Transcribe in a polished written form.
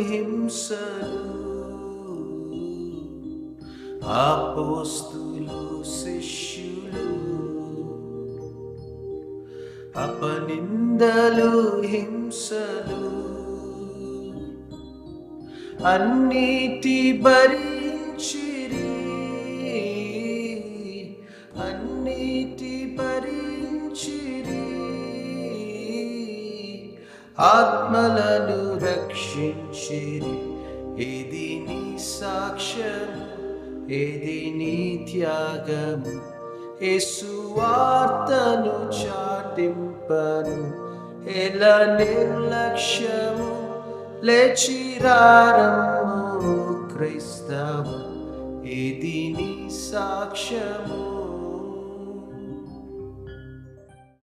హింసలు అపోస్తులు శిష్యులు అపనిందలు హింసలు అన్నిటి భరించిరి అన్నిటి భరించిరి ఆత్మలను రక్షించిరి ఏది నీ సాక్ష్యము ఏది నీ త్యాగము యేసు వార్తను చాటింపను ఎలా నిర్లక్ష్యము లేచిరారము క్రైస్తవ ఏది నీ సాక్ష్యము